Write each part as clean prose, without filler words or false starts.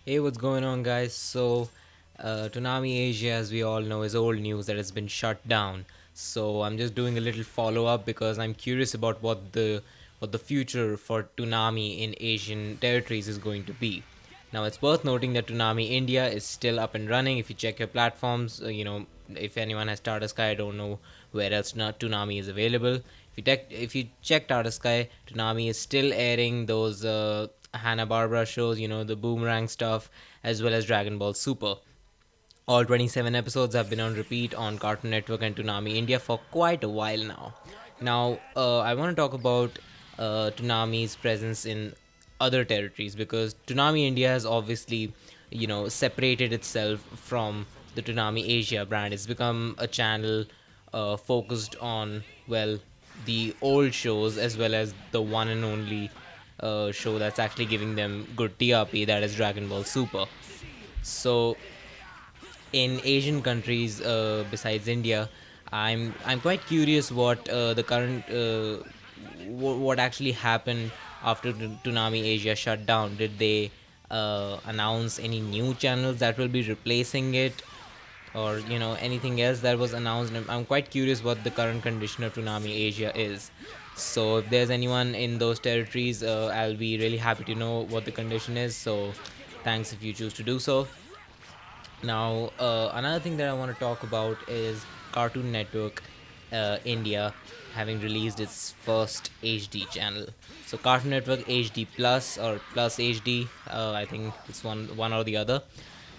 Hey, what's going on, guys? Toonami Asia, as we all know, is old news that has been shut down. So, I'm just doing a little follow up because I'm curious about what the future for Toonami in Asian territories is going to be. Now, it's worth noting that Toonami India is still up and running. If you check your platforms, if anyone has Tata Sky, I don't know where else not Toonami is available. If you check Tata Sky, Toonami is still airing those Hanna-Barbera shows, the Boomerang stuff, as well as Dragon Ball Super. All 27 episodes have been on repeat on Cartoon Network and Toonami India for quite a while now. Now, I want to talk about Toonami's presence in other territories because Toonami India has obviously, separated itself from the Toonami Asia brand. It's become a channel focused on, well, the old shows as well as the one and only show that's actually giving them good TRP, that is Dragon Ball Super. So in Asian countries besides India, I'm quite curious what the current what actually happened after Toonami Asia shut down. Did they announce any new channels that will be replacing it, or anything else that was announced? I'm quite curious what the current condition of Toonami Asia is. So if there's anyone in those territories, I'll be really happy to know what the condition is. So thanks if you choose to do so. Now, another thing that I want to talk about is Cartoon Network India having released its first HD channel. So, Cartoon Network HD Plus or Plus HD, I think it's one or the other,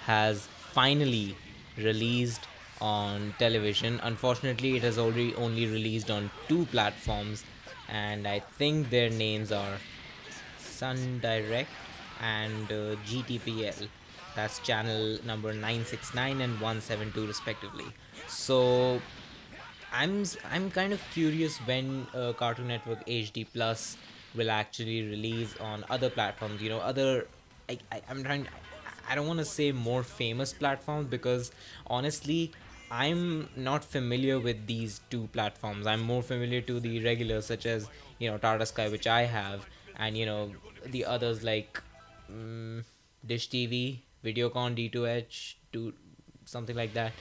has finally released on television. Unfortunately, it has already only released on two platforms, and I think their names are Sun Direct and GTPL. That's channel number 969 and 172 respectively. So I'm kind of curious when Cartoon Network HD Plus will actually release on other platforms. Other I'm trying. I don't want to say more famous platforms because honestly, I'm not familiar with these two platforms. I'm more familiar to the regulars such as Tata Sky, which I have, and the others like Dish TV, Videocon, D2H, to something like that.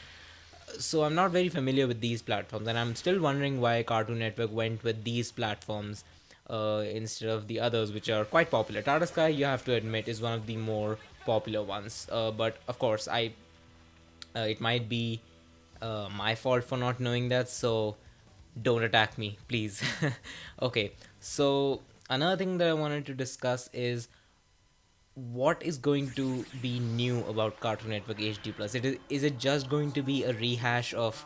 So I'm not very familiar with these platforms, and I'm still wondering why Cartoon Network went with these platforms instead of the others, which are quite popular. Tata Sky, you have to admit, is one of the more popular ones. But of course, I it might be my fault for not knowing that. So don't attack me, please. Okay. So another thing that I wanted to discuss is what is going to be new about Cartoon Network HD Plus? Is it just going to be a rehash of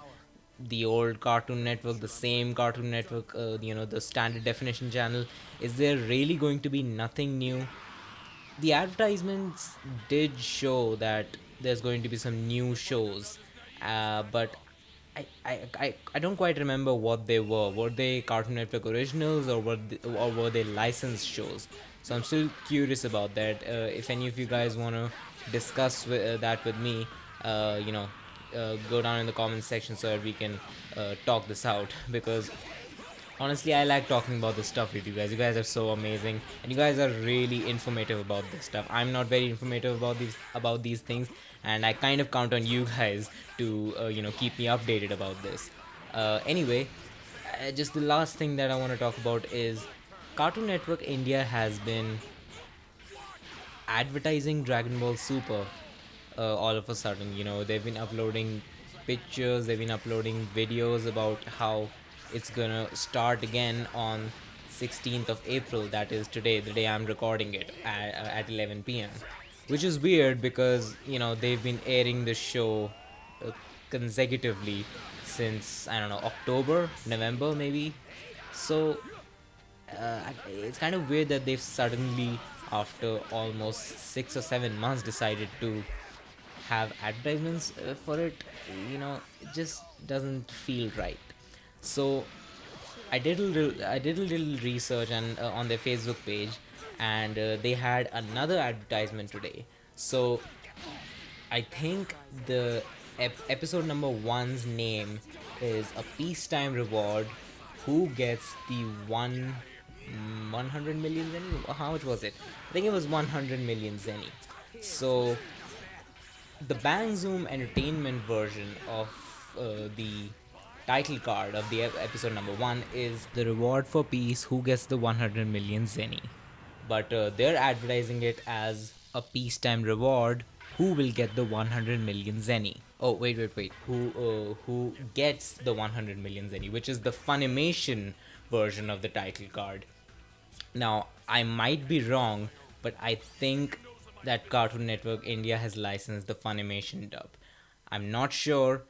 the old Cartoon Network, the same Cartoon Network, the standard definition channel? Is there really going to be nothing new? The advertisements did show that there's going to be some new shows, but I don't quite remember what they were. Were they Cartoon Network originals, or were they licensed shows? So I'm still curious about that. If any of you guys want to discuss that with me, go down in the comments section so that we can talk this out because honestly, I like talking about this stuff with you guys. You guys are so amazing, and you guys are really informative about this stuff. I'm not very informative about these things, and I kind of count on you guys to keep me updated about this. Anyway, just the last thing that I want to talk about is Cartoon Network India has been advertising Dragon Ball Super all of a sudden. They've been uploading pictures, they've been uploading videos about how it's gonna start again on 16th of April, that is today, the day I'm recording it at 11 p.m. Which is weird because they've been airing the show uh, consecutively since, I don't know, October, November maybe. So it's kind of weird that they've suddenly, after almost 6 or 7 months, decided to have advertisements for it. It just doesn't feel right. So I did a little research and on their Facebook page, and they had another advertisement today. So I think the episode number one's name is a peacetime reward. Who gets the 100 million zenny? How much was it? I think it was 100 million zenny. So the Bang Zoom Entertainment version of the title card of the episode number one is the reward for peace. Who gets the 100 million zenny? But they're advertising it as a peacetime reward. Who will get the 100 million zenny? Oh, wait. Who gets the 100 million zenny? Which is the Funimation version of the title card. Now, I might be wrong, but I think that Cartoon Network India has licensed the Funimation dub. I'm not sure.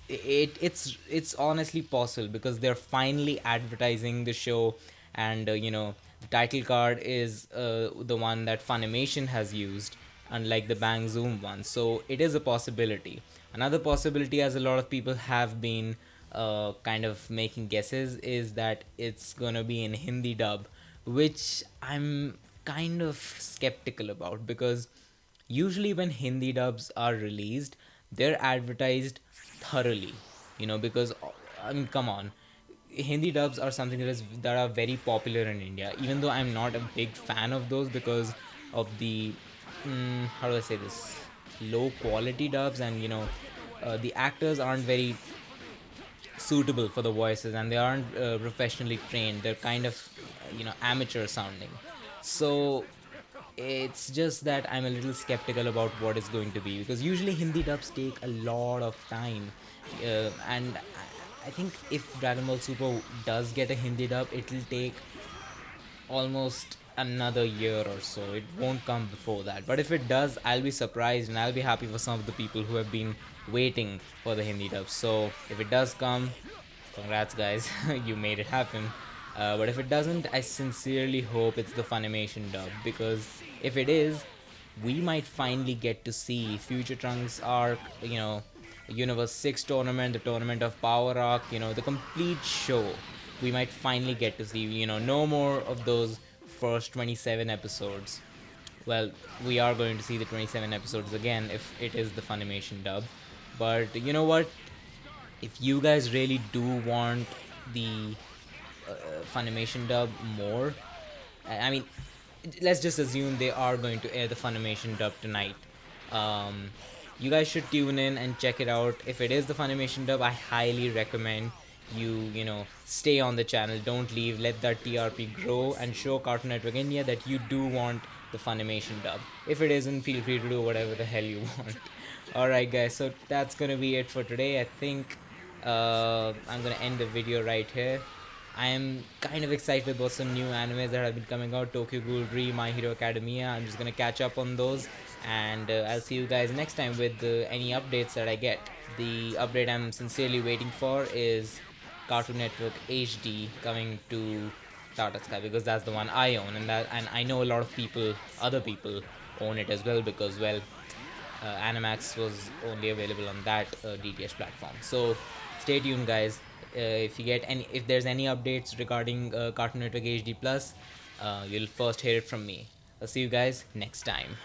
It's honestly possible because they're finally advertising the show, and the title card is the one that Funimation has used, unlike the Bang Zoom one. So it is a possibility. Another possibility, as a lot of people have been kind of making guesses, is that it's gonna be in Hindi dub, which I'm kind of skeptical about because usually when Hindi dubs are released, they're advertised thoroughly, because I mean, come on, Hindi dubs are something that are very popular in India. Even though I'm not a big fan of those because of the how do I say this, low quality dubs, and the actors aren't very suitable for the voices, and they aren't professionally trained. They're kind of amateur sounding. So it's just that I'm a little skeptical about what it's going to be because usually Hindi dubs take a lot of time, and I think if Dragon Ball Super does get a Hindi dub, it'll take almost another year or so. It won't come before that. But if it does, I'll be surprised and I'll be happy for some of the people who have been waiting for the Hindi dub. So if it does come, congrats guys, you made it happen. But if it doesn't, I sincerely hope it's the Funimation dub because if it is, we might finally get to see Future Trunks arc, Universe 6 tournament, the Tournament of Power arc, the complete show. We might finally get to see, no more of those first 27 episodes. Well, we are going to see the 27 episodes again if it is the Funimation dub. But you know what? If you guys really do want the Funimation dub more, I mean, let's just assume they are going to air the Funimation dub tonight. Um, you guys should tune in and check it out. If it is the Funimation dub, I highly recommend you stay on the channel. Don't leave. Let that TRP grow and show Cartoon Network India that you do want the Funimation dub. If it isn't, feel free to do whatever the hell you want. Alright guys, so that's gonna be it for today. I think I'm gonna end the video right here. I am kind of excited about some new animes that have been coming out. Tokyo Ghoul Re, My Hero Academia. I'm just gonna catch up on those, and I'll see you guys next time with any updates that I get. The update I'm sincerely waiting for is Cartoon Network HD coming to Tata Sky because that's the one I own, and I know a lot of people, other people, own it as well because Animax was only available on that DTH platform. So stay tuned, guys. If there's any updates regarding Cartoon Network HD Plus, you'll first hear it from me. I'll see you guys next time.